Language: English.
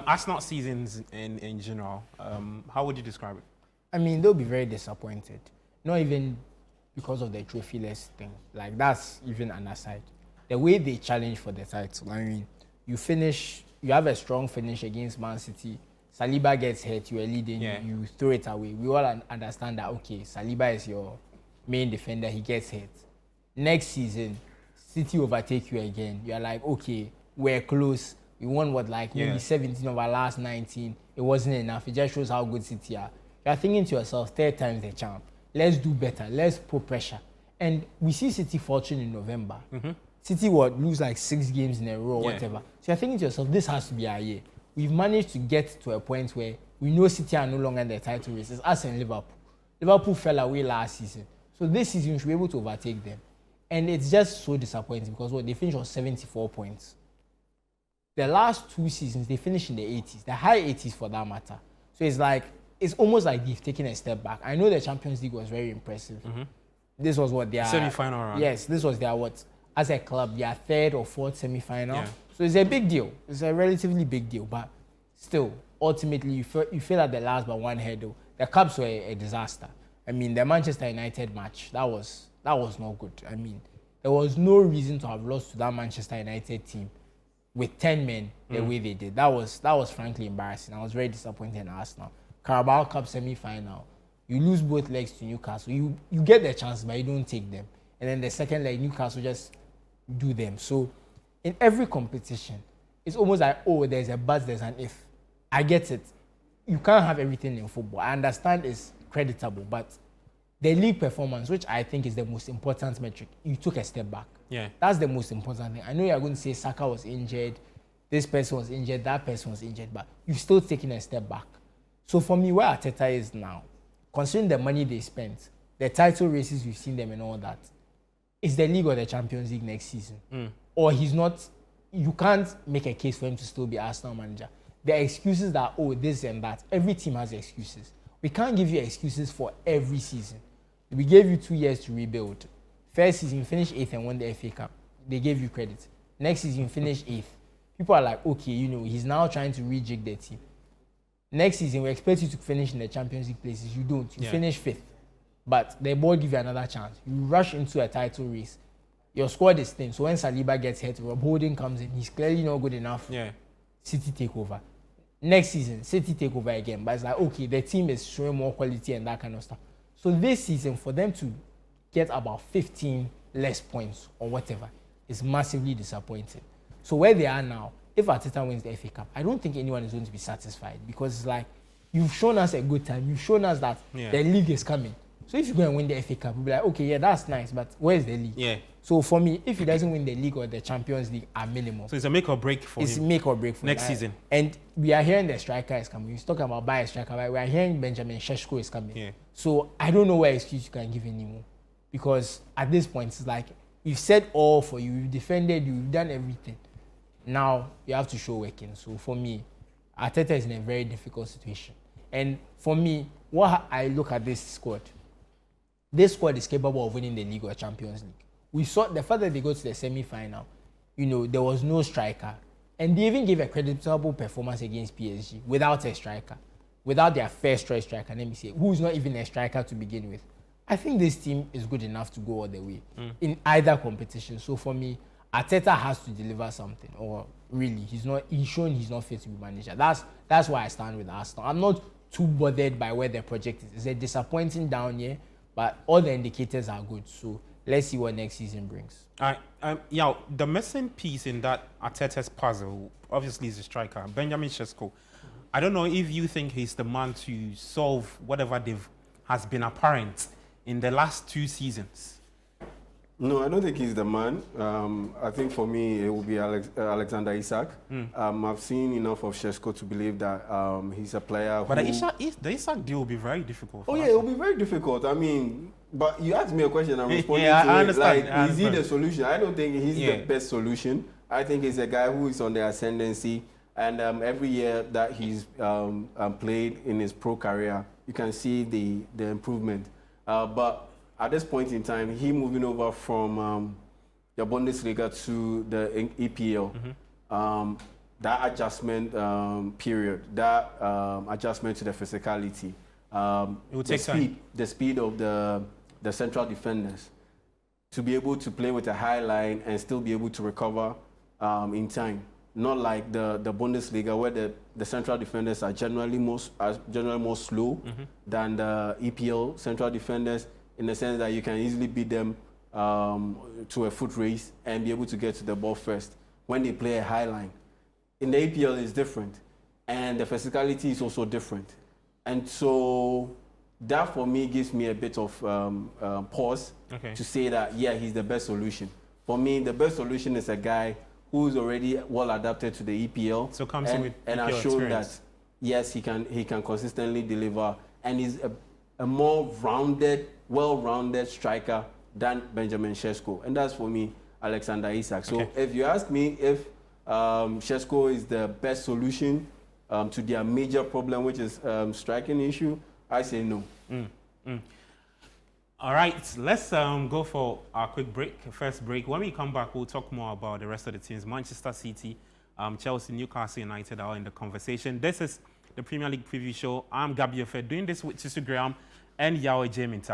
Arsenal seasons in general, how would you describe it? I mean, they'll be very disappointed. Not even because of the trophyless thing. Like, that's even an aside. The way they challenge for the title, I mean, you have a strong finish against Man City. Saliba gets hurt, you are leading, you throw it away. We all understand that, okay, Saliba is your main defender, he gets hurt. Next season, City overtake you again. You're like, okay, we're close. We won maybe 17 of our last 19. It wasn't enough. It just shows how good City are. You're thinking to yourself, third time's the charm. Let's do better. Let's put pressure. And we see City fortune in November. Mm-hmm. City would lose like 6 games in a row or whatever. So you're thinking to yourself, this has to be our year. We've managed to get to a point where we know City are no longer in the title races, us and Liverpool. Liverpool fell away last season. So this season, we should be able to overtake them. And it's just so disappointing because they finished on 74 points. The last 2 seasons, they finished in the 80s, the high 80s for that matter. So it's almost like they've taken a step back. I know the Champions League was very impressive. Mm-hmm. This was what their semi-final round. Yes, this was their as a club, their 3rd or 4th semi-final. Yeah. So it's a big deal. It's a relatively big deal, but still, ultimately, you feel at the last by 1 hurdle. The Cubs were a disaster. I mean, the Manchester United match, that was not good. I mean, there was no reason to have lost to that Manchester United team with 10 men the way they did. That was frankly embarrassing. I was very disappointed in Arsenal. Carabao Cup semi-final, you lose both legs to Newcastle. You get the chance, but you don't take them. And then the second leg, Newcastle just do them. So in every competition, it's almost like, oh, there's a but, there's an if. I get it. You can't have everything in football. I understand it's creditable, but the league performance, which I think is the most important metric, you took a step back. Yeah. That's the most important thing. I know you're going to say Saka was injured, this person was injured, that person was injured, but you've still taken a step back. So for me, where Arteta is now, considering the money they spent, the title races we've seen them and all that, is the league or the Champions League next season. Or he's not, you can't make a case for him to still be Arsenal manager. The excuses that, oh, this and that, every team has excuses. We can't give you excuses for every season. We gave you 2 years to rebuild. First season, you finished 8th and won the FA Cup. They gave you credit. Next season, you finished 8th. People are like, okay, he's now trying to rejig the team. Next season, we expect you to finish in the Champions League places. You don't. You finish 5th. But the board give you another chance. You rush into a title race. Your squad is thin. So when Saliba gets hurt, Rob Holding comes in. He's clearly not good enough. Yeah. City take over. Next season, City take over again. But it's like, okay, the team is showing more quality and that kind of stuff. So this season, for them to get about 15 less points or whatever is massively disappointing. So where they are now, if Arteta wins the FA Cup, I don't think anyone is going to be satisfied because it's like, you've shown us a good time. You've shown us that the league is coming. So if you go and win the FA Cup, we'll be like, okay, yeah, that's nice, but where's the league? Yeah. So for me, if he doesn't win the league or the Champions League at minimum. So it's a make or break for him. It's make or break for next season. And we are hearing the striker is coming. He's talking about buying a striker. We are hearing Benjamin Šeško is coming. Yeah. So I don't know what excuse you can give anymore. Because at this point, it's like, you've said all for you. You've defended, you've done everything. Now, you have to show working. So for me, Arteta is in a very difficult situation. And for me, what I look at this squad is capable of winning the league or Champions League. We saw the fact that they go to the semi-final, there was no striker. And they even gave a creditable performance against PSG without a striker, without their first choice striker, let me say, who's not even a striker to begin with. I think this team is good enough to go all the way in either competition. So for me, Arteta has to deliver something, or really, he's shown he's not fit to be manager. That's why I stand with Arsenal. I'm not too bothered by where their project is. It's a disappointing down year, but all the indicators are good. So let's see what next season brings. The missing piece in that Arteta's puzzle, obviously, is the striker, Benjamin Šeško. I don't know if you think he's the man to solve whatever has been apparent in the last 2 seasons. No, I don't think he's the man. I think for me, it will be Alexander Isak. I've seen enough of Šeško to believe that he's a player But the Isak deal will be very difficult. Oh, yeah, it will be very difficult. I mean, but you asked me a question, I'm responding to I it. understand. Like, is he the solution? I don't think he's the best solution. I think he's a guy who is on the ascendancy. And every year that he's played in his pro career, you can see the improvement. But at this point in time, he moving over from the Bundesliga to the EPL. that adjustment period, that adjustment to the physicality, it will take time. The speed of the central defenders to be able to play with a high line and still be able to recover in time. Not like the Bundesliga, where the central defenders are generally more slow than the EPL central defenders, in the sense that you can easily beat them to a foot race and be able to get to the ball first when they play a high line. In the EPL, it's different, and the physicality is also different. And so that, for me, gives me a bit of pause to say that, yeah, he's the best solution. For me, the best solution is a guy who's already well adapted to the EPL. So comes in with and EPL has shown experience. that, yes, he can consistently deliver, and he's a more rounded, well-rounded striker than Benjamin Sesko. And that's, for me, Alexander Isak. So if you ask me if Sesko is the best solution to their major problem, which is striking issue, I say no. All right, let's go for our quick break, first break. When we come back, we'll talk more about the rest of the teams. Manchester City, Chelsea, Newcastle United are in the conversation. This is the Premier League Preview Show. I'm Gabi Ofe, doing this with Sisu Graham and Yao Jaminta.